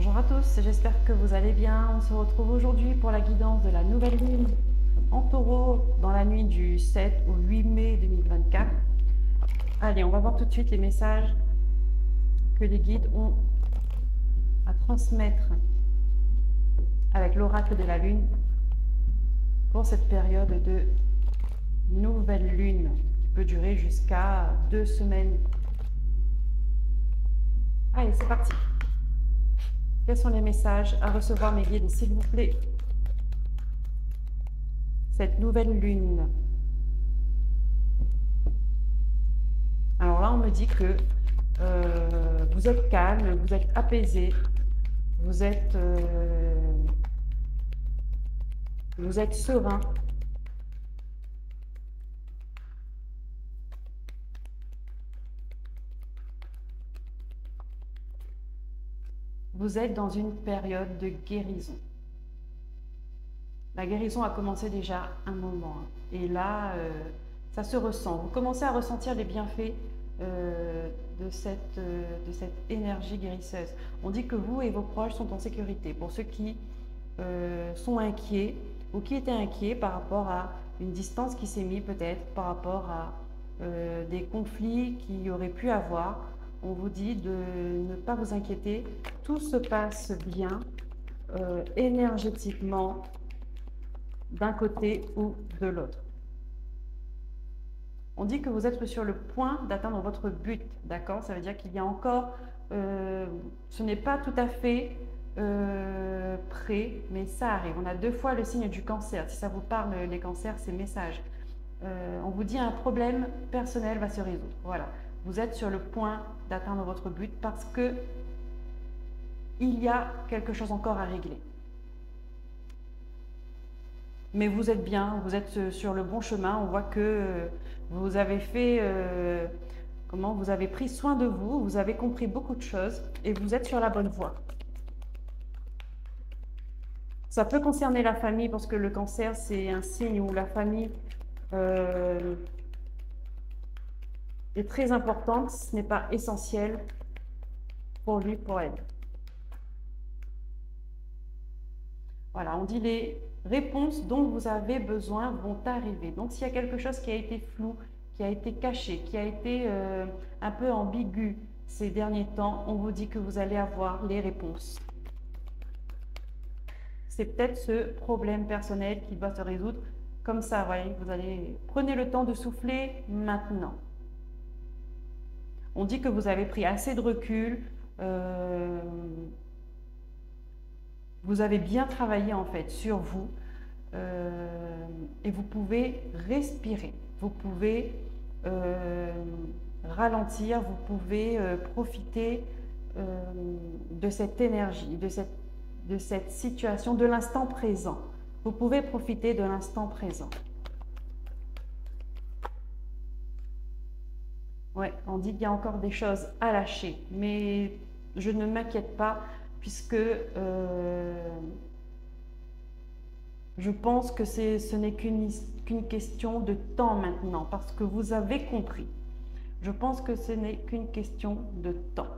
Bonjour à tous, j'espère que vous allez bien. On se retrouve aujourd'hui pour la guidance de la nouvelle lune en taureau dans la nuit du 7 au 8 mai 2024. Allez, on va voir tout de suite les messages que les guides ont à transmettre avec l'oracle de la lune pour cette période de nouvelle lune qui peut durer jusqu'à 2 semaines. Allez, c'est parti. Quels sont les messages à recevoir, mes guides, s'il vous plaît? Cette nouvelle lune. Alors là, on me dit que vous êtes calme, vous êtes apaisé, vous êtes serein. Vous êtes dans une période de guérison. La guérison a commencé déjà un moment. Et là, ça se ressent. Vous commencez à ressentir les bienfaits de cette énergie guérisseuse. On dit que vous et vos proches sont en sécurité. Pour ceux qui sont inquiets ou qui étaient inquiets par rapport à une distance qui s'est mise peut-être, par rapport à des conflits qu'il y aurait pu avoir, on vous dit de ne pas vous inquiéter. Tout se passe bien énergétiquement d'un côté ou de l'autre. On dit que vous êtes sur le point d'atteindre votre but, d'accord? Ça veut dire qu'il y a encore, ce n'est pas tout à fait prêt, mais ça arrive. On a 2 fois le signe du cancer. Si ça vous parle, les cancers, ces messages. On vous dit un problème personnel va se résoudre. Voilà, vous êtes sur le point d'atteindre votre but parce que il y a quelque chose encore à régler. Mais vous êtes bien, vous êtes sur le bon chemin. On voit que vous avez fait, vous avez pris soin de vous, vous avez compris beaucoup de choses et vous êtes sur la bonne voie. Ça peut concerner la famille parce que le cancer, c'est un signe où la famille est très importante. Ce n'est pas essentiel pour lui, pour elle. Voilà, on dit les réponses dont vous avez besoin vont arriver. Donc, s'il y a quelque chose qui a été flou, qui a été caché, qui a été un peu ambigu ces derniers temps, on vous dit que vous allez avoir les réponses. C'est peut-être ce problème personnel qui doit se résoudre comme ça, voyez, vous allez, prenez le temps de souffler maintenant. On dit que vous avez pris assez de recul, vous avez bien travaillé en fait sur vous et vous pouvez respirer, vous pouvez ralentir, vous pouvez profiter de cette énergie, de cette situation, de l'instant présent. Vous pouvez profiter de l'instant présent. Ouais, on dit qu'il y a encore des choses à lâcher, mais je ne m'inquiète pas puisque je pense que ce n'est qu'une question de temps maintenant, parce que vous avez compris. Je pense que ce n'est qu'une question de temps.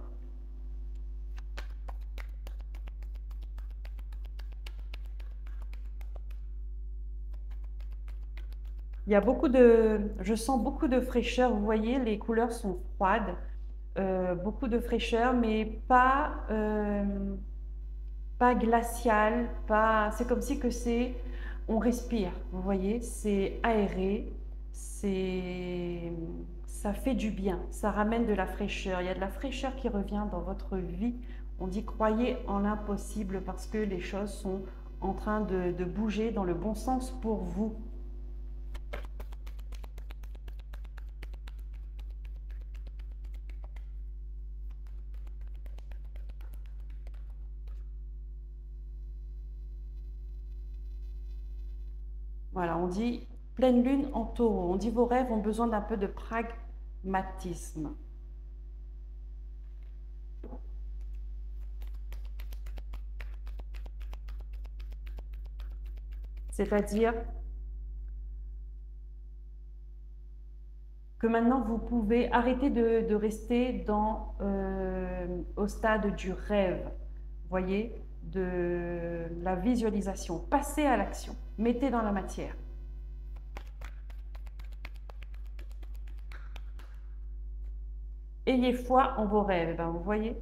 Il y a je sens beaucoup de fraîcheur. Vous voyez, les couleurs sont froides. Beaucoup de fraîcheur, mais pas glacial, c'est comme si que on respire, vous voyez, c'est aéré, ça fait du bien, ça ramène de la fraîcheur. Il y a de la fraîcheur qui revient dans votre vie. On dit croyez en l'impossible parce que les choses sont en train de bouger dans le bon sens pour vous. Voilà, on dit pleine lune en taureau. On dit vos rêves ont besoin d'un peu de pragmatisme. C'est-à-dire que maintenant vous pouvez arrêter de rester au stade du rêve. voyez, de la visualisation. Passez à l'action, mettez dans la matière. Ayez foi en vos rêves. Ben, vous voyez,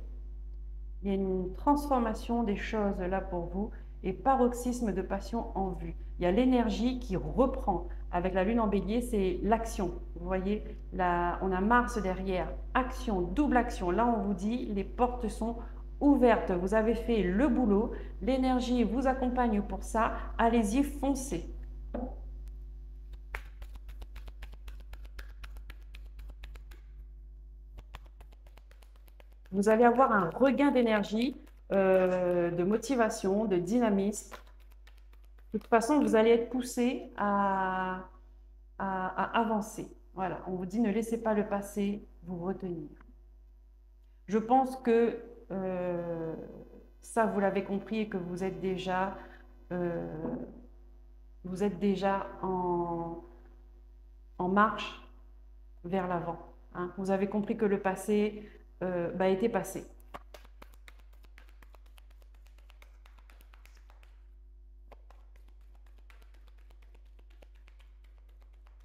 il y a une transformation des choses là pour vous et paroxysme de passion en vue. Il y a l'énergie qui reprend. Avec la lune en bélier, c'est l'action. Vous voyez, là, on a Mars derrière. Action, double action. Là, on vous dit, les portes sont ouvertes. Vous avez fait le boulot. L'énergie vous accompagne pour ça. Allez-y, foncez. Vous allez avoir un regain d'énergie, de motivation, de dynamisme. De toute façon, vous allez être poussé à avancer. Voilà, on vous dit ne laissez pas le passé vous retenir. Je pense que ça, vous l'avez compris et que euh, vous êtes déjà en marche vers l'avant. Hein. Vous avez compris que le passé était passé.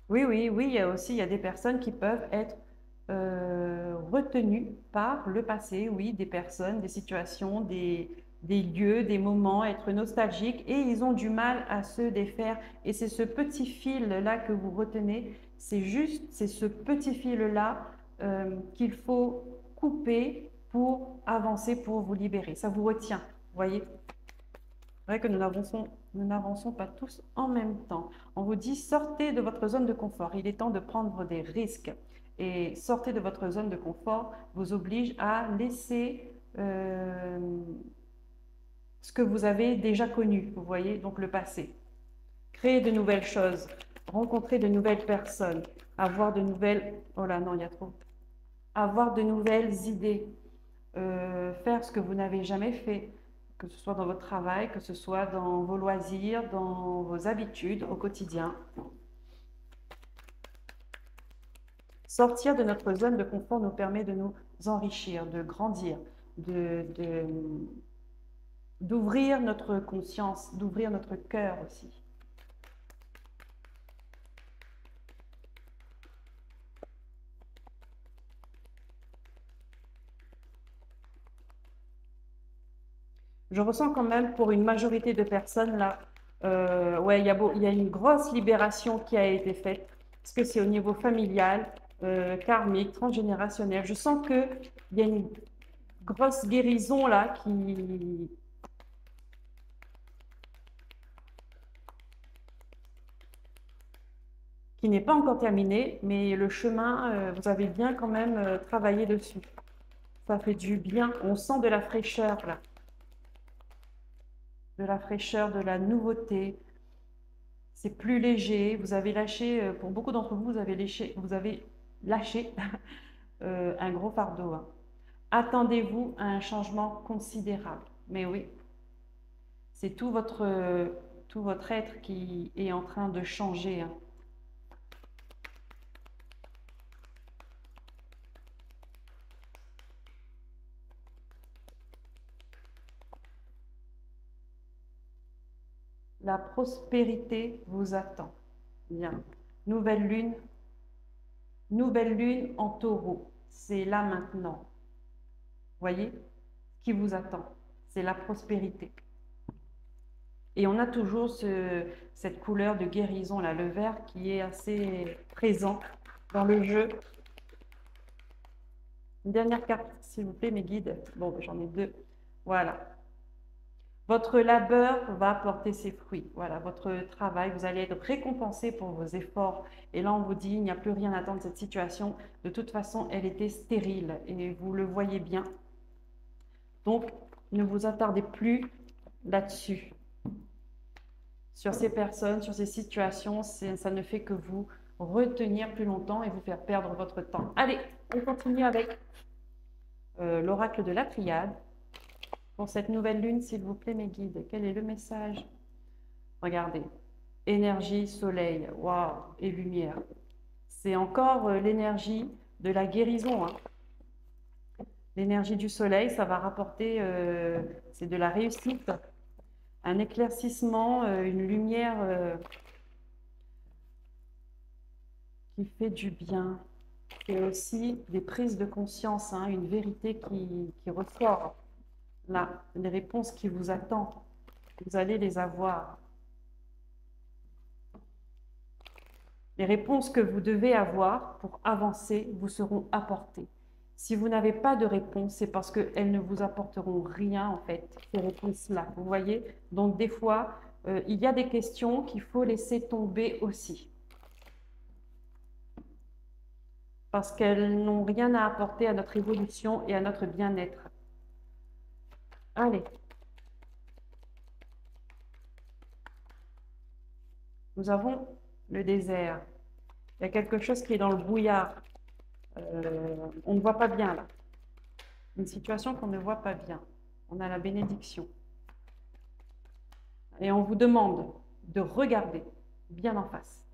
Oui, oui, oui, il y a des personnes qui peuvent être retenues par le passé, oui, des personnes, des situations, des lieux, des moments, être nostalgiques et ils ont du mal à se défaire. Et c'est ce petit fil-là que vous retenez, c'est ce petit fil-là qu'il faut couper pour avancer, pour vous libérer. Ça vous retient, vous voyez? C'est vrai que nous n'avançons pas tous en même temps. On vous dit sortez de votre zone de confort. Il est temps de prendre des risques. Et sortez de votre zone de confort vous oblige à laisser ce que vous avez déjà connu, vous voyez, donc le passé. Créer de nouvelles choses, rencontrer de nouvelles personnes, avoir de nouvelles... Oh là, non, il y a trop. Avoir de nouvelles idées, faire ce que vous n'avez jamais fait, que ce soit dans votre travail, que ce soit dans vos loisirs, dans vos habitudes au quotidien. Sortir de notre zone de confort nous permet de nous enrichir, de grandir, d'ouvrir notre conscience, d'ouvrir notre cœur aussi. Je ressens quand même pour une majorité de personnes là, ouais, il y a une grosse libération qui a été faite, parce que c'est au niveau familial, karmique, transgénérationnel. Je sens qu'il y a une grosse guérison là qui n'est pas encore terminée, mais le chemin, vous avez bien quand même travaillé dessus. Ça fait du bien, on sent de la fraîcheur là. De la fraîcheur, de la nouveauté. C'est plus léger. Vous avez lâché, pour beaucoup d'entre vous, vous avez lâché un gros fardeau. Hein. Attendez-vous à un changement considérable. Mais oui, c'est tout votre être qui est en train de changer. Hein. La prospérité vous attend. Bien. Nouvelle lune en taureau. C'est là maintenant. Voyez ce qui vous attend. C'est la prospérité. Et on a toujours cette couleur de guérison, là, le vert, qui est assez présent dans le jeu. Une dernière carte, s'il vous plaît, mes guides. Bon, j'en ai deux. Voilà. Votre labeur va apporter ses fruits. Voilà, votre travail, vous allez être récompensé pour vos efforts. Et là, on vous dit, il n'y a plus rien à attendre de cette situation. De toute façon, elle était stérile et vous le voyez bien. Donc, ne vous attardez plus là-dessus. Sur ces personnes, sur ces situations, ça ne fait que vous retenir plus longtemps et vous faire perdre votre temps. Allez, on continue avec l'oracle de la triade. Pour cette nouvelle lune, s'il vous plaît, mes guides, quel est le message? Regardez, énergie, soleil, waouh, et lumière. C'est encore l'énergie de la guérison. Hein. L'énergie du soleil, ça va rapporter, c'est de la réussite, un éclaircissement, une lumière qui fait du bien. C'est aussi des prises de conscience, hein, une vérité qui ressort. Là, les réponses qui vous attendent, vous allez les avoir. Les réponses que vous devez avoir pour avancer vous seront apportées. Si vous n'avez pas de réponse, c'est parce qu'elles ne vous apporteront rien, en fait, ces réponses-là. Vous voyez? Donc, des fois, il y a des questions qu'il faut laisser tomber aussi. Parce qu'elles n'ont rien à apporter à notre évolution et à notre bien-être. Allez. Nous avons le désert. Il y a quelque chose qui est dans le brouillard. On ne voit pas bien là. Une situation qu'on ne voit pas bien. On a la bénédiction. Et on vous demande de regarder bien en face.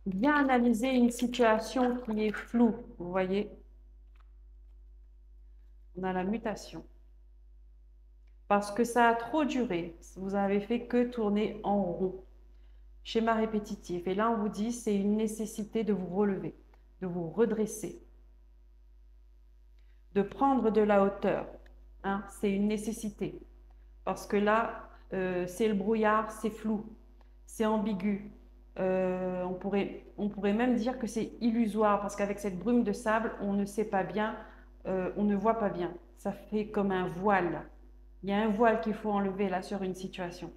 Bien analyser une situation qui est floue, vous voyez. On a la mutation. Parce que ça a trop duré. Vous avez fait que tourner en rond. Schéma répétitif. Et là, on vous dit, c'est une nécessité de vous relever, de vous redresser, de prendre de la hauteur. Hein, c'est une nécessité. Parce que là, c'est le brouillard, c'est flou, c'est ambigu. On pourrait même dire que c'est illusoire, parce qu'avec cette brume de sable, on ne sait pas bien, on ne voit pas bien. Ça fait comme un voile. Il y a un voile qu'il faut enlever là sur une situation.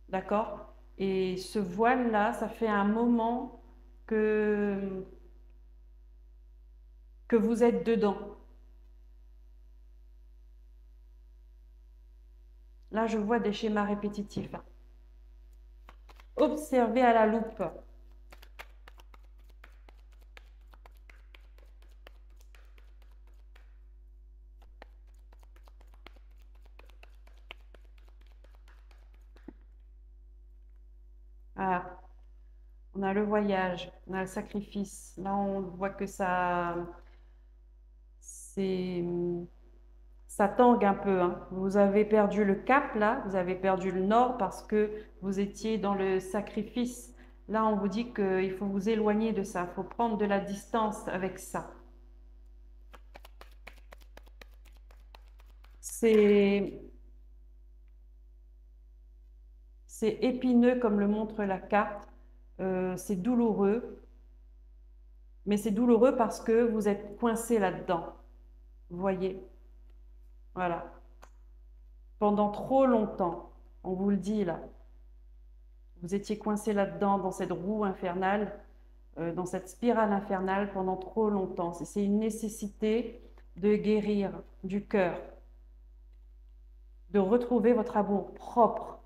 D'accord? Et ce voile-là, ça fait un moment que vous êtes dedans. Là, je vois des schémas répétitifs. Observez à la loupe. Ah, on a le voyage, on a le sacrifice. Là, on voit que ça tangue un peu, hein. Vous avez perdu le cap, là, vous avez perdu le nord parce que vous étiez dans le sacrifice. Là, on vous dit qu'il faut vous éloigner de ça, il faut prendre de la distance avec ça. C'est épineux comme le montre la carte, c'est douloureux, mais c'est douloureux parce que vous êtes coincé là-dedans. Vous voyez? Voilà. Pendant trop longtemps, on vous le dit là. Vous étiez coincé là-dedans, dans cette roue infernale, dans cette spirale infernale pendant trop longtemps. C'est une nécessité de guérir du cœur, de retrouver votre amour propre,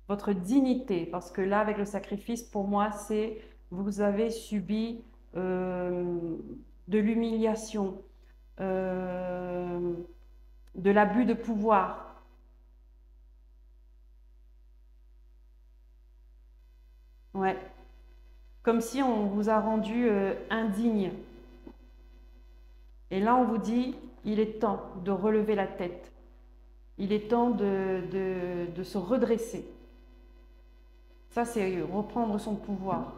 votre dignité. Parce que là, avec le sacrifice, pour moi, c'est vous avez subi de l'humiliation, de l'abus de pouvoir. Ouais. Comme si on vous a rendu indigne. Et là, on vous dit, il est temps de relever la tête. Il est temps de se redresser. Ça, c'est reprendre son pouvoir.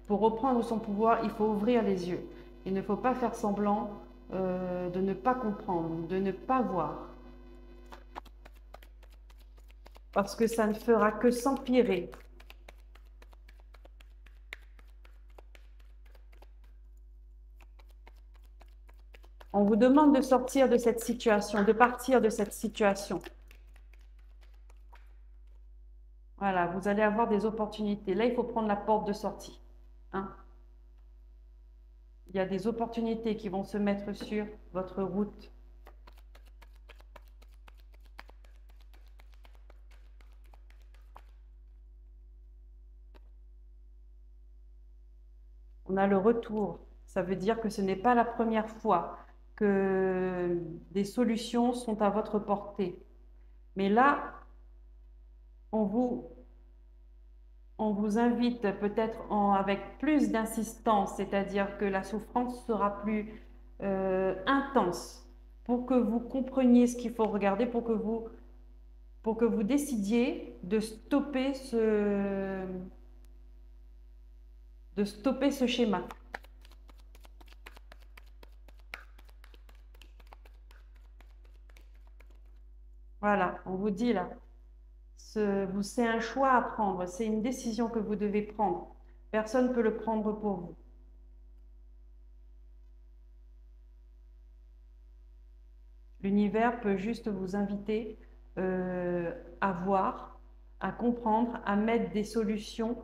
Pour reprendre son pouvoir, il faut ouvrir les yeux. Il ne faut pas faire semblant de ne pas comprendre, de ne pas voir. Parce que ça ne fera que s'empirer. On vous demande de sortir de cette situation, de partir de cette situation. Voilà, vous allez avoir des opportunités. Là, il faut prendre la porte de sortie. Hein? Il y a des opportunités qui vont se mettre sur votre route. On a le retour. Ça veut dire que ce n'est pas la première fois que des solutions sont à votre portée. Mais là, on on vous invite peut-être avec plus d'insistance, c'est-à-dire que la souffrance sera plus intense pour que vous compreniez ce qu'il faut regarder, pour que vous décidiez de stopper ce schéma. Voilà, on vous dit là, c'est un choix à prendre, c'est une décision que vous devez prendre. Personne ne peut le prendre pour vous. L'univers peut juste vous inviter à voir, à comprendre, à mettre des solutions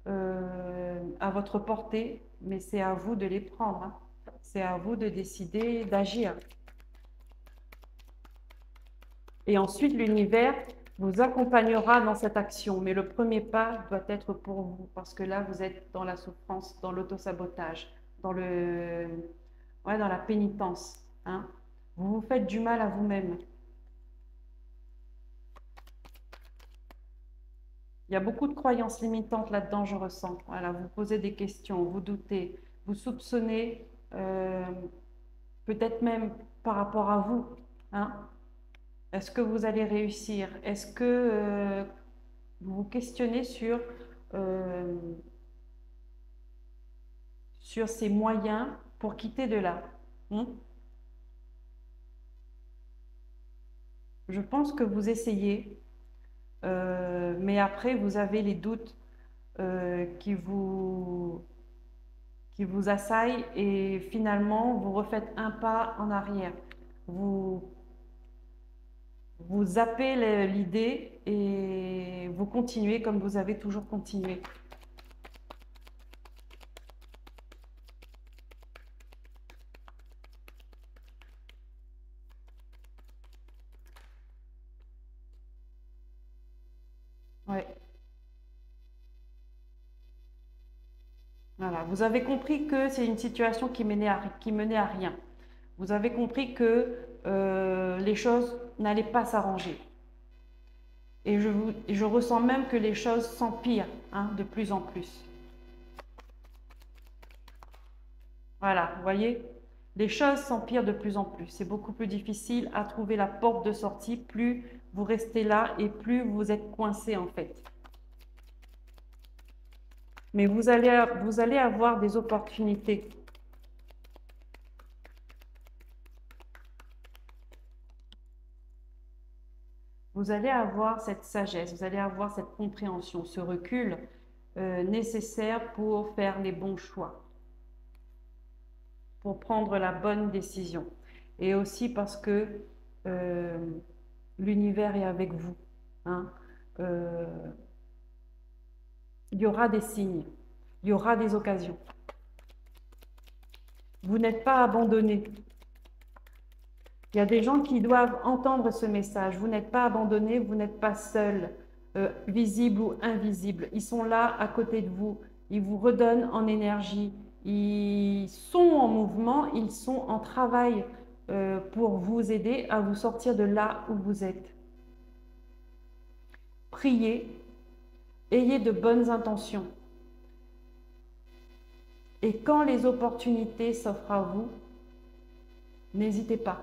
à votre portée, mais c'est à vous de les prendre, hein. C'est à vous de décider d'agir. Et ensuite, l'univers vous accompagnera dans cette action. Mais le premier pas doit être pour vous, parce que là, vous êtes dans la souffrance, dans l'autosabotage, dans dans la pénitence, hein. Vous vous faites du mal à vous-même. Il y a beaucoup de croyances limitantes là-dedans, je ressens. Voilà, vous posez des questions, vous doutez, vous soupçonnez, peut-être même par rapport à vous, hein. Est-ce que vous allez réussir? Est-ce que vous vous questionnez euh, sur ces moyens pour quitter de là, hein? Je pense que vous essayez, mais après vous avez les doutes qui vous assaillent et finalement vous refaites un pas en arrière. Vous, vous zappez l'idée et vous continuez comme vous avez toujours continué. Ouais. Voilà. Vous avez compris que c'est une situation qui menait à rien. Vous avez compris que les choses n'allaient pas s'arranger. Et je ressens même que les choses s'empirent, hein, de plus en plus. Voilà, vous voyez, les choses s'empirent de plus en plus. C'est beaucoup plus difficile à trouver la porte de sortie. Plus vous restez là et plus vous êtes coincé en fait. Mais vous allez avoir des opportunités. Vous allez avoir cette sagesse, vous allez avoir cette compréhension, ce recul nécessaire pour faire les bons choix, pour prendre la bonne décision. Et aussi parce que l'univers est avec vous, hein. Il y aura des signes, il y aura des occasions. Vous n'êtes pas abandonné. Il y a des gens qui doivent entendre ce message. Vous n'êtes pas abandonné, vous n'êtes pas seul, visible ou invisible. Ils sont là à côté de vous. Ils vous redonnent en énergie. Ils sont en mouvement, ils sont en travail pour vous aider à vous sortir de là où vous êtes. Priez, ayez de bonnes intentions. Et quand les opportunités s'offrent à vous, n'hésitez pas.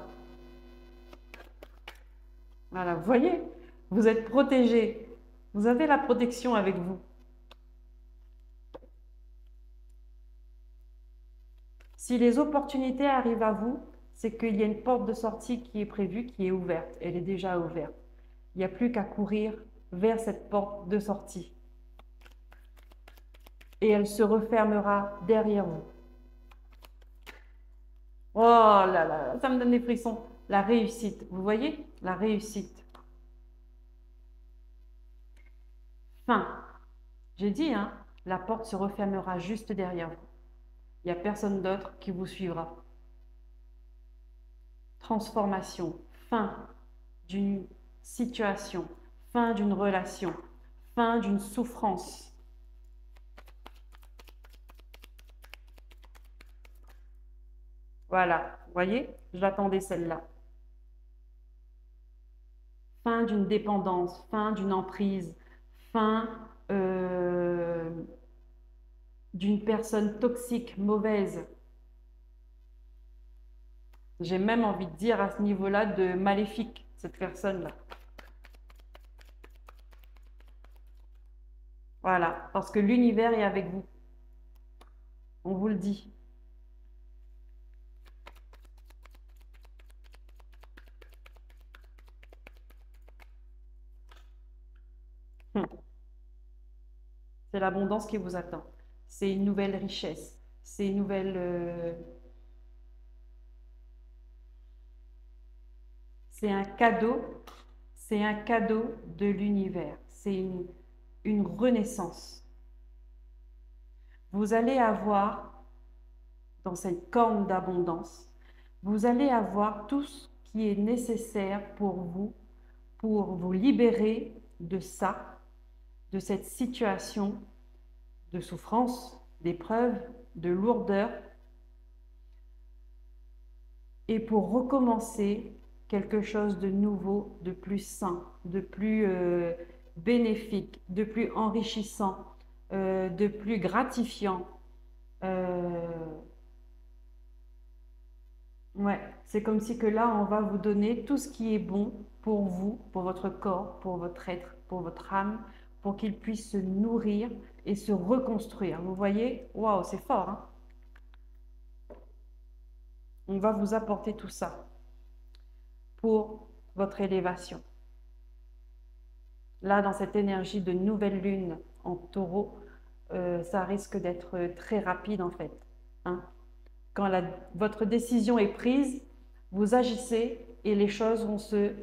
Voilà, vous voyez, vous êtes protégé. Vous avez la protection avec vous. Si les opportunités arrivent à vous, c'est qu'il y a une porte de sortie qui est prévue, qui est ouverte. Elle est déjà ouverte. Il n'y a plus qu'à courir vers cette porte de sortie. Et elle se refermera derrière vous. Oh là là, ça me donne des frissons. La réussite, vous voyez? La réussite. Fin. J'ai dit, hein, la porte se refermera juste derrière vous. Il n'y a personne d'autre qui vous suivra. Transformation, fin d'une situation, fin d'une relation, fin d'une souffrance. Voilà, vous voyez, j'attendais celle-là. Fin d'une dépendance, fin d'une emprise, fin d'une personne toxique, mauvaise. J'ai même envie de dire à ce niveau-là de maléfique, cette personne-là. Voilà, parce que l'univers est avec vous. On vous le dit. C'est l'abondance qui vous attend. C'est une nouvelle richesse. C'est une nouvelle... c'est un cadeau. C'est un cadeau de l'univers. C'est une renaissance. Vous allez avoir, dans cette corne d'abondance, vous allez avoir tout ce qui est nécessaire pour vous libérer de ça, de cette situation de souffrance, d'épreuve, de lourdeur, et pour recommencer quelque chose de nouveau, de plus sain, de plus bénéfique, de plus enrichissant, de plus gratifiant. Ouais, c'est comme si que là, on va vous donner tout ce qui est bon pour vous, pour votre corps, pour votre être, pour votre âme, pour qu'il puisse se nourrir et se reconstruire. Vous voyez? Waouh, c'est fort, hein? On va vous apporter tout ça pour votre élévation. Là, dans cette énergie de nouvelle lune en taureau, ça risque d'être très rapide en fait, hein? Quand votre décision est prise, vous agissez et les choses vont se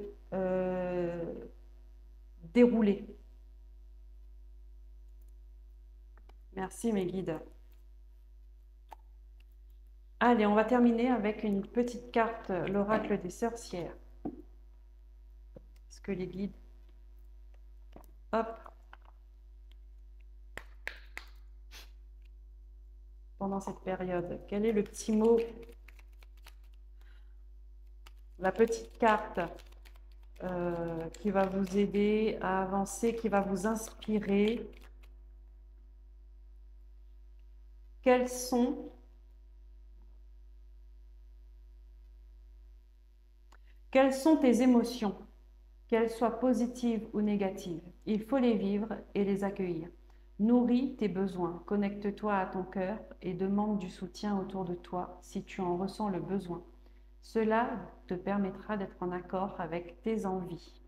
dérouler. Merci mes guides. Allez, on va terminer avec une petite carte, l'oracle des sorcières. Est-ce que les guides... Hop. Pendant cette période, quel est le petit mot, la petite carte qui va vous aider à avancer, qui va vous inspirer? Quelles sont tes émotions, qu'elles soient positives ou négatives? Il faut les vivre et les accueillir. Nourris tes besoins, connecte-toi à ton cœur et demande du soutien autour de toi si tu en ressens le besoin. Cela te permettra d'être en accord avec tes envies.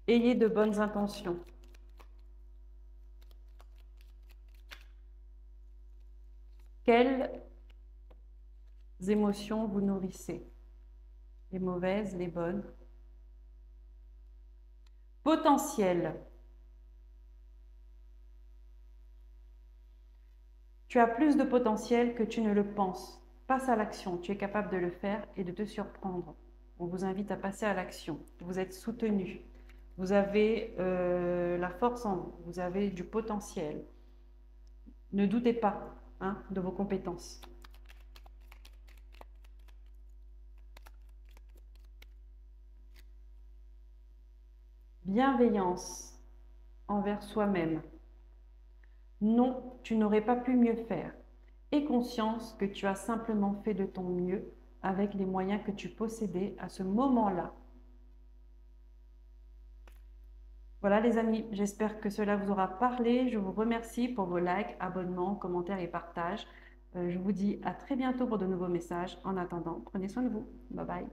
Ayez de bonnes intentions. Quelles émotions vous nourrissez? Les mauvaises, les bonnes? Potentiel. Tu as plus de potentiel que tu ne le penses. Passe à l'action, tu es capable de le faire et de te surprendre. On vous invite à passer à l'action. Vous êtes soutenu. Vous avez la force en vous. Vous avez du potentiel. Ne doutez pas, hein, de vos compétences. Bienveillance envers soi-même. Non, tu n'aurais pas pu mieux faire. Aie conscience que tu as simplement fait de ton mieux avec les moyens que tu possédais à ce moment-là. Voilà les amis, j'espère que cela vous aura parlé. Je vous remercie pour vos likes, abonnements, commentaires et partages. Je vous dis à très bientôt pour de nouveaux messages. En attendant, prenez soin de vous. Bye bye.